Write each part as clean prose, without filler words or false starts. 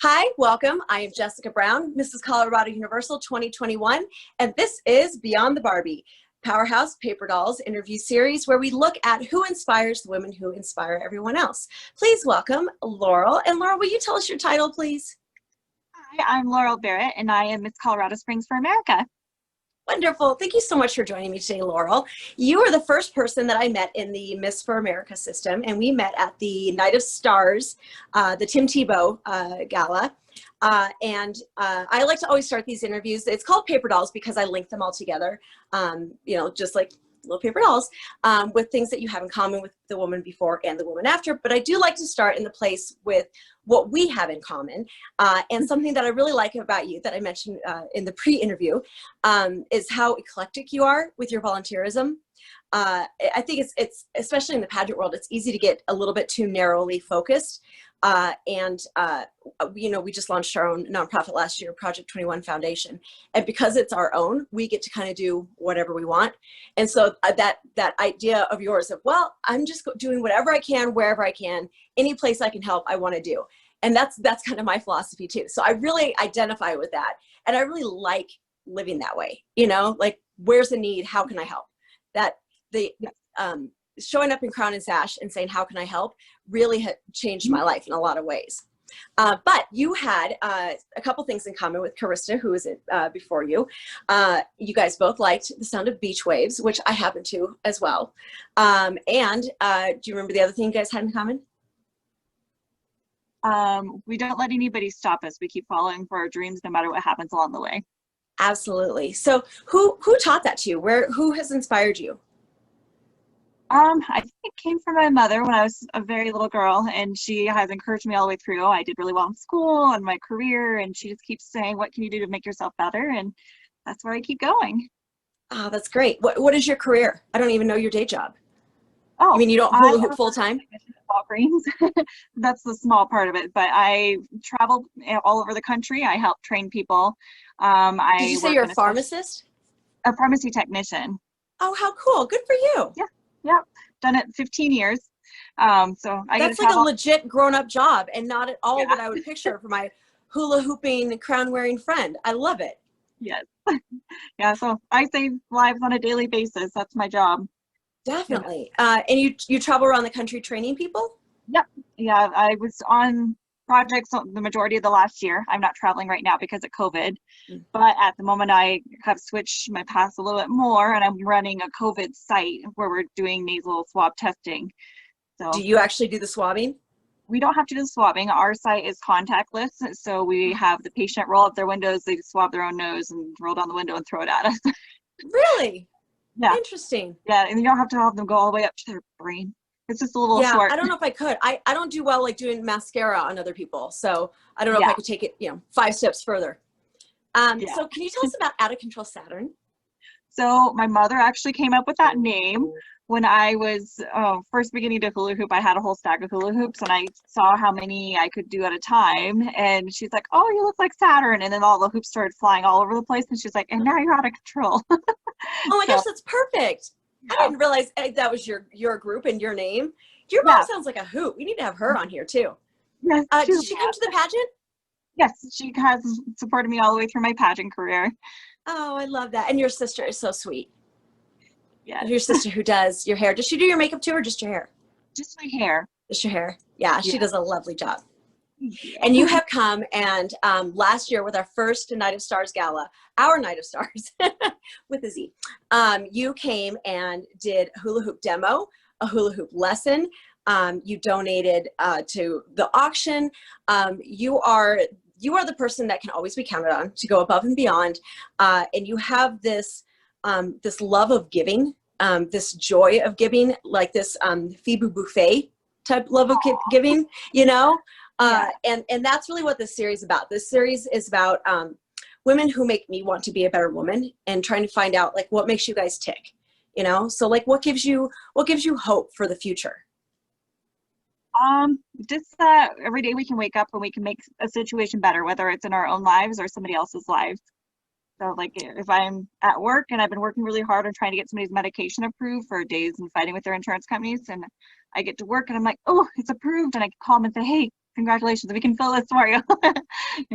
Hi, welcome. I am Jessica Brown, Mrs. Colorado Universal 2021, and this is Beyond the Barbie, Powerhouse Paper Dolls interview series where we look at who inspires the women who inspire everyone else. Please welcome Laurel. And Laurel, will you tell us your title, please? Hi, I'm Laurel Barrett, and I am Miss Colorado Springs for America. Wonderful. Thank you so much for joining me today, Laurel. You are the first person that I met in the Miss for America system, and we met at the Night of Stars, the Tim Tebow gala. I like to always start these interviews. It's called Paper Dolls because I link them all together, just like little paper dolls, with things that you have in common with the woman before and the woman after. But I do like to start in the place with what we have in common. And something that I really like about you that I mentioned in the pre-interview is how eclectic you are with your volunteerism. I think it's especially in the pageant world, it's easy to get a little bit too narrowly focused. We just launched our own nonprofit last year, Project 21 Foundation. And because it's our own, we get to kind of do whatever we want. And so that idea of yours of, well, I'm just doing whatever I can, wherever I can, any place I can help, I want to do. And that's kind of my philosophy too. So I really identify with that. And I really like living that way, like where's the need? How can I help? Showing up in Crown and Sash and saying, how can I help, really had changed my life in a lot of ways. But you had a couple things in common with Carissa, who was before you. You guys both liked the sound of beach waves, which I happen to as well. Do you remember the other thing you guys had in common? We don't let anybody stop us. We keep following for our dreams no matter what happens along the way. Absolutely. So who taught that to you? Who has inspired you? I think it came from my mother when I was a very little girl, and she has encouraged me all the way through. I did really well in school and my career, and she just keeps saying, what can you do to make yourself better? And that's where I keep going. Oh, that's great. What is your career? I don't even know your day job. Oh, you mean you don't hula hoop full time? Walgreens. That's the small part of it, but I travel all over the country. I help train people. Did you say you're a pharmacist? A pharmacy technician. Oh, how cool. Good for you. Yeah. Yeah, done it 15 years. So that's like a legit grown-up job and not at all what I would picture for my hula hooping, crown wearing friend. I love it. Yes. Yeah, so I save lives on a daily basis. That's my job. Definitely. And you travel around the country training people? Yep. Yeah, I was on projects the majority of the last year. I'm not traveling right now because of COVID, but at the moment I have switched my paths a little bit more, and I'm running a COVID site where we're doing nasal swab testing. So do you actually do the swabbing? We don't have to do the swabbing. Our site is contactless, so we have the patient roll up their windows, they swab their own nose and roll down the window and throw it at us. Really? Yeah. Interesting. Yeah, and you don't have to have them go all the way up to their brain. It's just a little short. I don't know if I could. I don't do well like doing mascara on other people. So I don't know if I could take it, 5 steps further. So can you tell us about Out of Control Saturn? So my mother actually came up with that name when I was first beginning to hula hoop. I had a whole stack of hula hoops, and I saw how many I could do at a time. And she's like, oh, you look like Saturn. And then all the hoops started flying all over the place. And she's like, and now you're out of control. Oh my gosh, that's perfect. I didn't realize that was your group and your name. Your mom sounds like a hoot. We need to have her on here too. Yes. Did she come to the pageant? Yes, she has supported me all the way through my pageant career. Oh, I love that. And your sister is so sweet. Yeah. Your sister who does your hair. Does she do your makeup too, or just your hair? Just my hair. Just your hair. Yeah, she does a lovely job. And you have come, and last year with our first Night of Stars gala, our Night of Stars with a Z, you came and did a hula hoop demo, a hula hoop lesson. You donated to the auction. You are the person that can always be counted on to go above and beyond. And you have this love of giving, this joy of giving, like this Fibu Buffet type love of giving, and that's really what this series is about. This series is about women who make me want to be a better woman, and trying to find out like what makes you guys tick, so like what gives you hope for the future. Just every day we can wake up and we can make a situation better, whether it's in our own lives or somebody else's lives. So like if I'm at work and I've been working really hard on trying to get somebody's medication approved for days and fighting with their insurance companies, and I get to work and I'm like, oh, it's approved, and I can call them and say, hey, congratulations, we can fill this for you.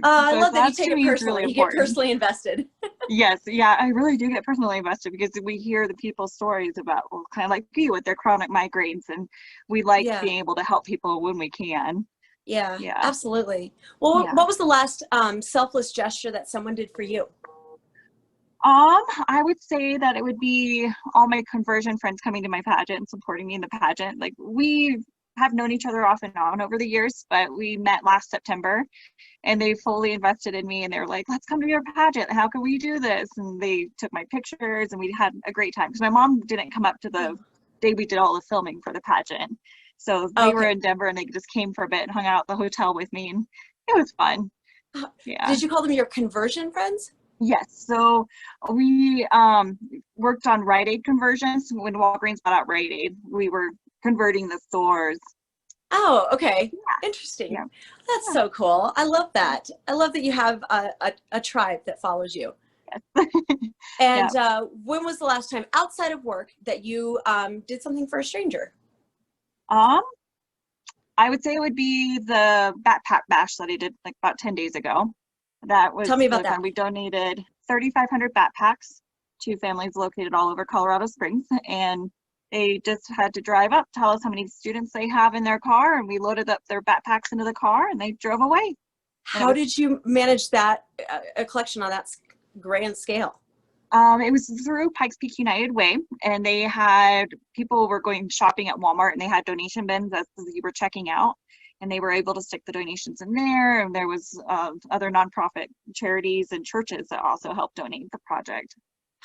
I love that you to take it me is personally. really You get important. personally invested. Yes, yeah, I really do get personally invested because we hear the people's stories about, well, kind of like you with their chronic migraines, and we like Yeah. being able to help people when we can. Yeah, Yeah. absolutely. Well, Yeah. what was the last selfless gesture that someone did for you? I would say that it would be all my conversion friends coming to my pageant and supporting me in the pageant. Like, we have known each other off and on over the years, but we met last September, and they fully invested in me, and they were like, let's come to your pageant. How can we do this? And they took my pictures, and we had a great time because my mom didn't come up to the day we did all the filming for the pageant. So they were Okay. in Denver, and they just came for a bit and hung out at the hotel with me, and it was fun. Yeah. Did you call them your conversion friends? Yes. So we worked on Rite Aid conversions. When Walgreens bought out Rite Aid, we were converting the stores. Oh, okay. Yeah. Interesting. Yeah. That's so cool. I love that. I love that you have a tribe that follows you. Yes. And Yeah. when was the last time outside of work that you did something for a stranger? Um, I would say it would be the backpack bash that I did like about 10 days ago. That was Tell me about really that. fun. We donated 3,500 backpacks to families located all over Colorado Springs, and they just had to drive up, tell us how many students they have in their car, and we loaded up their backpacks into the car, and they drove away. How did you manage that, a collection on that grand scale? It was through Pikes Peak United Way, and they had people were going shopping at Walmart, and they had donation bins as you were checking out, and they were able to stick the donations in there. And there was other nonprofit charities and churches that also helped donate the project.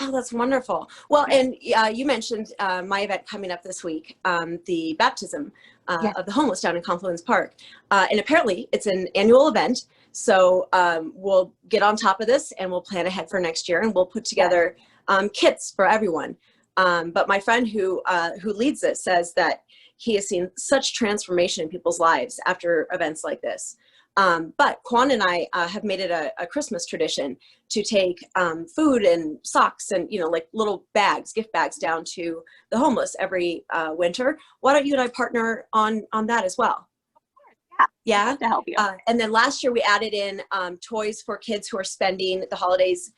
Oh, that's wonderful. Well, Yeah. and you mentioned my event coming up this week, the baptism Yeah. of the homeless down in Confluence Park. And apparently it's an annual event. So we'll get on top of this and we'll plan ahead for next year, and we'll put together kits for everyone. But my friend who leads this says that he has seen such transformation in people's lives after events like this. But Quan and I have made it a Christmas tradition to take food and socks and, like little bags, gift bags, down to the homeless every winter. Why don't you and I partner on that as well? Yeah. To help you. And then last year we added in toys for kids who are spending the holidays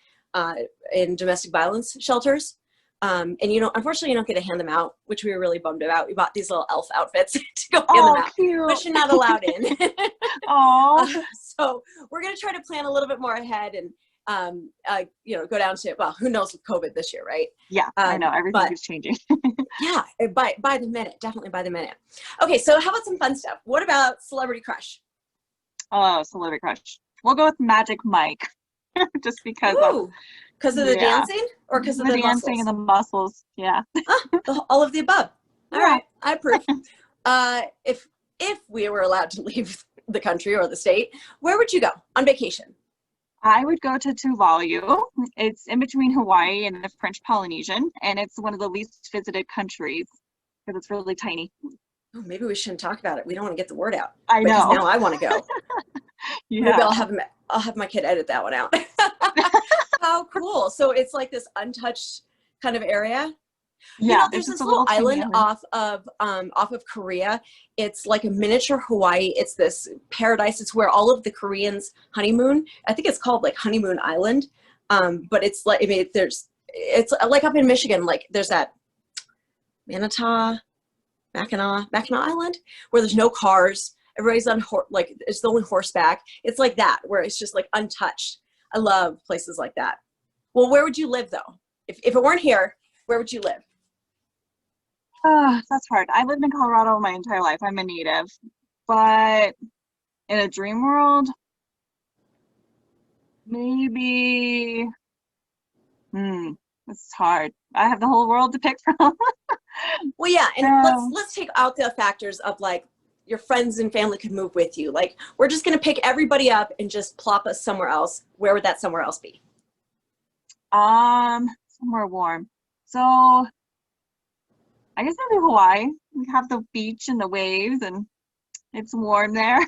in domestic violence shelters. And unfortunately you don't get to hand them out, which we were really bummed about. We bought these little elf outfits to go hand them out, Cute. but you're not allowed in. Oh. So we're going to try to plan a little bit more ahead and, go down to, well, who knows with COVID this year, right? Yeah, I know everything is changing. Yeah, by the minute, definitely by the minute. Okay, so how about some fun stuff? What about celebrity crush? Oh, celebrity crush. We'll go with Magic Mike, just because Because of the dancing, or because of the dancing muscles? and the muscles. Yeah. All of the above. All Yeah. right, I approve. If we were allowed to leave the country or the state, where would you go on vacation? I would go to Tuvalu. It's in between Hawaii and the French Polynesian, and it's one of the least visited countries because it's really tiny. Oh, maybe we shouldn't talk about it. We don't want to get the word out. I know. Because now I want to go. Yeah. Maybe I'll have my kid edit that one out. How cool! So it's like this untouched kind of area. Yeah, There's this little island off of Korea. It's like a miniature Hawaii. It's this paradise. It's where all of the Koreans honeymoon. I think it's called like Honeymoon Island. But it's like, it's like up in Michigan. Like there's that Mackinac Island, where there's no cars. Everybody's on it's only horseback. It's like that, where it's just like untouched. I love places like that. Well, where would you live though? If it weren't here, where would you live? That's hard. I lived in Colorado my entire life. I'm a native, but in a dream world, maybe. This is hard. I have the whole world to pick from. Well, yeah, and let's take out the factors of like your friends and family could move with you. Like we're just gonna pick everybody up and just plop us somewhere else. Where would that somewhere else be? Somewhere warm. So I guess maybe Hawaii. We have the beach and the waves, and it's warm there.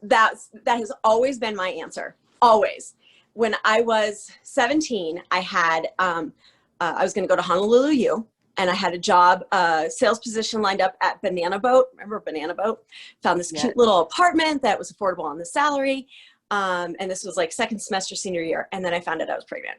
That has always been my answer. Always. When I was 17, I had I was going to go to Honolulu, and I had a job, sales position lined up at Banana Boat. Remember Banana Boat? Found this cute little apartment that was affordable on the salary. And this was like second semester senior year. And then I found out I was pregnant.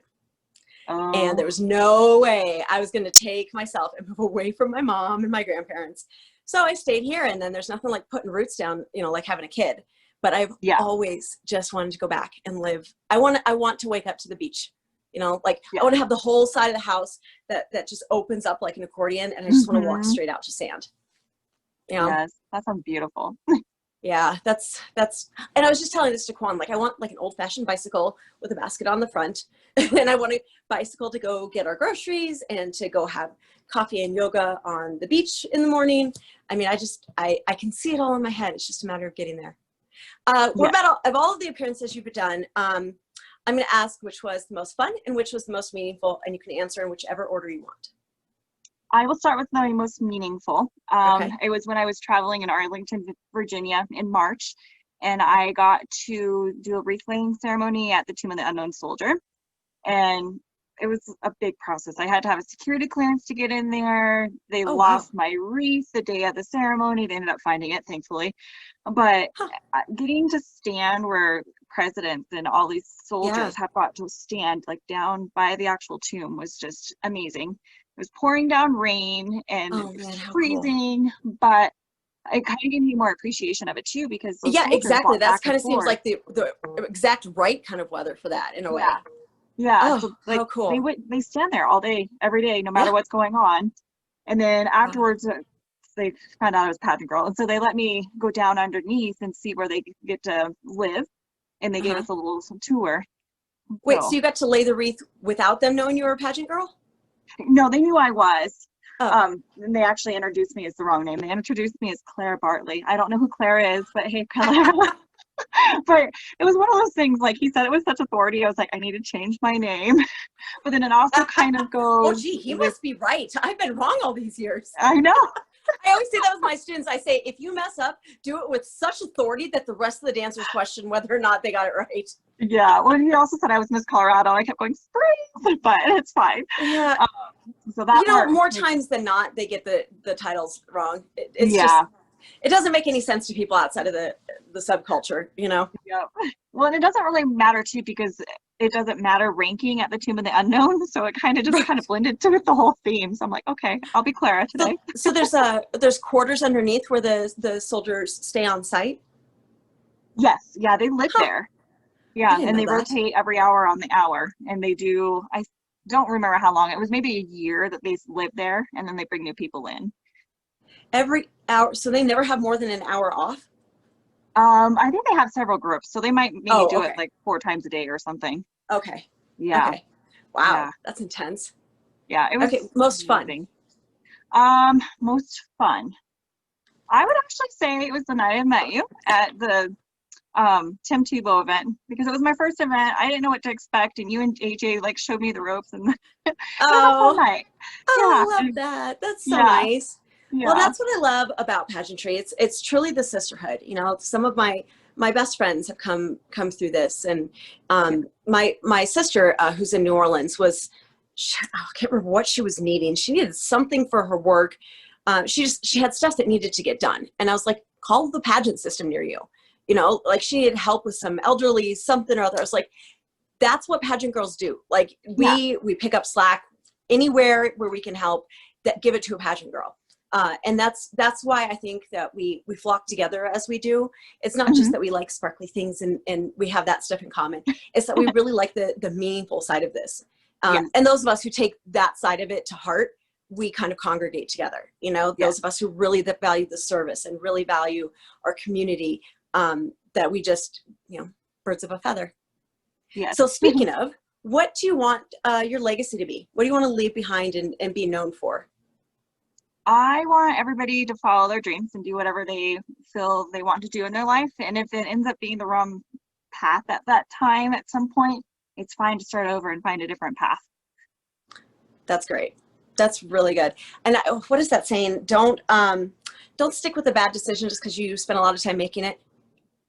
And there was no way I was going to take myself and move away from my mom and my grandparents. So I stayed here, and then there's nothing like putting roots down, you know, like having a kid. But I've always just wanted to go back and live. I want to wake up to the beach, you know, like I want to have the whole side of the house that just opens up like an accordion, and I just want to walk straight out to sand. You know? Yes, that sounds beautiful. Yeah, that's, and I was just telling this to Quan, like I want like an old fashioned bicycle with a basket on the front. And I want a bicycle to go get our groceries and to go have coffee and yoga on the beach in the morning. I mean, I can see it all in my head. It's just a matter of getting there. What about all of the appearances you've done? I'm going to ask which was the most fun and which was the most meaningful, and you can answer in whichever order you want. I will start with the most meaningful. It was when I was traveling in Arlington, Virginia in March, and I got to do a wreath laying ceremony at the Tomb of the Unknown Soldier. And it was a big process. I had to have a security clearance to get in there. They lost my wreath the day of the ceremony. They ended up finding it, thankfully. But getting to stand where presidents and all these soldiers have got to stand like down by the actual tomb was just amazing. It was pouring down rain and it was freezing, but it kind of gave me more appreciation of it too, because exactly. That kind of seems like the exact right kind of weather for that in a way. Yeah. So, like, how cool. They stand there all day, every day, no matter what's going on. And then afterwards, they found out I was a pageant girl. And so they let me go down underneath and see where they get to live. And they gave us a little tour. Wait, so you got to lay the wreath without them knowing you were a pageant girl? No, they knew I was. And they actually introduced me as the wrong name. They introduced me as Claire Bartley. I don't know who Claire is, but hey, Claire. But it was one of those things, like he said it with such authority. I was like, I need to change my name. But then it also kind of goes. Oh, gee, he must be right. I've been wrong all these years. I know. I always say that with my students. I say, if you mess up, do it with such authority that the rest of the dancers question whether or not they got it right. Yeah. Well, he also said I was Miss Colorado. I kept going, spring, but it's fine. Yeah. So that more times than not, they get the titles wrong. It's just, it doesn't make any sense to people outside of the subculture, you know? Yeah. Well, and it doesn't really matter too, because it doesn't matter ranking at the Tomb of the Unknown. So it kind of just kind of blended to with the whole theme. So I'm like, okay, I'll be Clara today. So there's quarters underneath where the soldiers stay on site? Yes. Yeah. They live there. Yeah. And they rotate every hour on the hour. And they do, I don't remember how long. It was maybe a year that they live there, and then they bring new people in. Every hour, so they never have more than an hour off? I think they have several groups, so they might maybe do it like 4 times a day or something. Okay. Yeah. Okay. Wow, that's intense. Yeah, it was most fun. Most fun. I would actually say it was the night I met you at the Tim Tebow event, because it was my first event. I didn't know what to expect, and you and AJ like showed me the ropes, and it was a fun night. I love that. That's so nice. Yeah. Well, that's what I love about pageantry. It's truly the sisterhood. You know, some of my best friends have come through this, and my sister, who's in New Orleans, I can't remember what she was needing. She needed something for her work. She had stuff that needed to get done, and I was like, call the pageant system near you. You know, like she needed help with some elderly something or other. I was like, that's what pageant girls do. Like we pick up slack anywhere where we can help. That give it to a pageant girl. And that's why I think that we flock together as we do. It's not just that we like sparkly things and we have that stuff in common. It's that we really like the meaningful side of this. And those of us who take that side of it to heart, we kind of congregate together. You know, those of us who really value the service and really value our community, that we just, you know, birds of a feather. Yeah. So speaking of, what do you want your legacy to be? What do you want to leave behind and be known for? I want everybody to follow their dreams and do whatever they feel they want to do in their life. And if it ends up being the wrong path at that time, at some point, it's fine to start over and find a different path. That's great. That's really good. And what is that saying? Don't stick with a bad decision just because you spent a lot of time making it.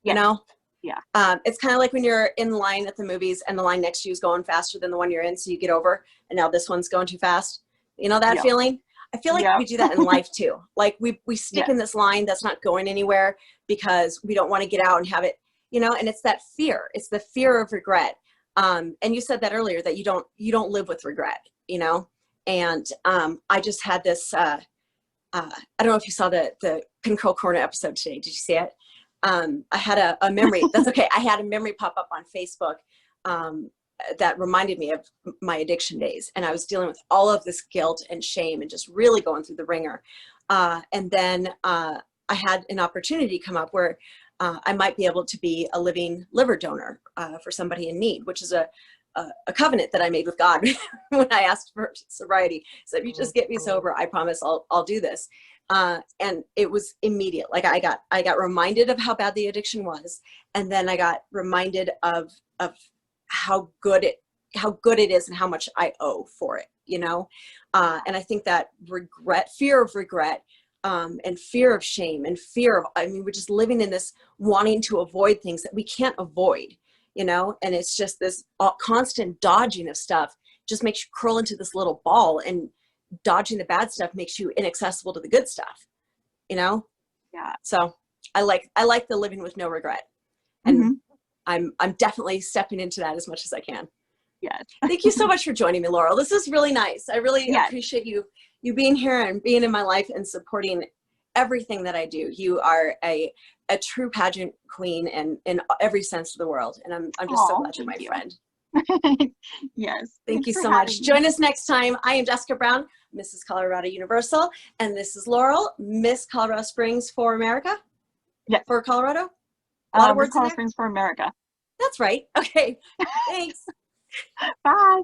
You know? Yeah. It's kind of like when you're in line at the movies and the line next to you is going faster than the one you're in, so you get over, and now this one's going too fast. You know that feeling? I feel like Yeah. we do that in life too. Like we stick in this line that's not going anywhere because we don't want to get out and have it, you know, and it's that fear. It's the fear of regret. And you said that earlier, that you don't live with regret, you know? And I just had this, I don't know if you saw the Control Corner episode today. Did you see it? I had a memory. That's okay. I had a memory pop up on Facebook that reminded me of my addiction days. And I was dealing with all of this guilt and shame and just really going through the ringer. And then I had an opportunity come up where I might be able to be a living liver donor for somebody in need, which is a covenant that I made with God when I asked for sobriety. So if you just get me sober, I promise I'll do this. And it was immediate. Like I got reminded of how bad the addiction was. And then I got reminded of how good it is and how much I owe for it, you know? And I think that fear of regret, and fear of shame and we're just living in this wanting to avoid things that we can't avoid, you know? And it's just this constant dodging of stuff just makes you curl into this little ball, and dodging the bad stuff makes you inaccessible to the good stuff, you know? Yeah. So I like the living with no regret. And I'm definitely stepping into that as much as I can. Yes. Thank you so much for joining me, Laurel. This is really nice. I really appreciate you being here and being in my life and supporting everything that I do. You are a true pageant queen, and in every sense of the world. And I'm just so glad you're my friend. Yes. Thank you so much. Join us next time. I am Jessica Brown, Mrs. Colorado Universal, and this is Laurel, Miss Colorado Springs for America. Yes. For Colorado. A lot of words in Colorado there. Springs for America. That's right. Okay. Thanks. Bye.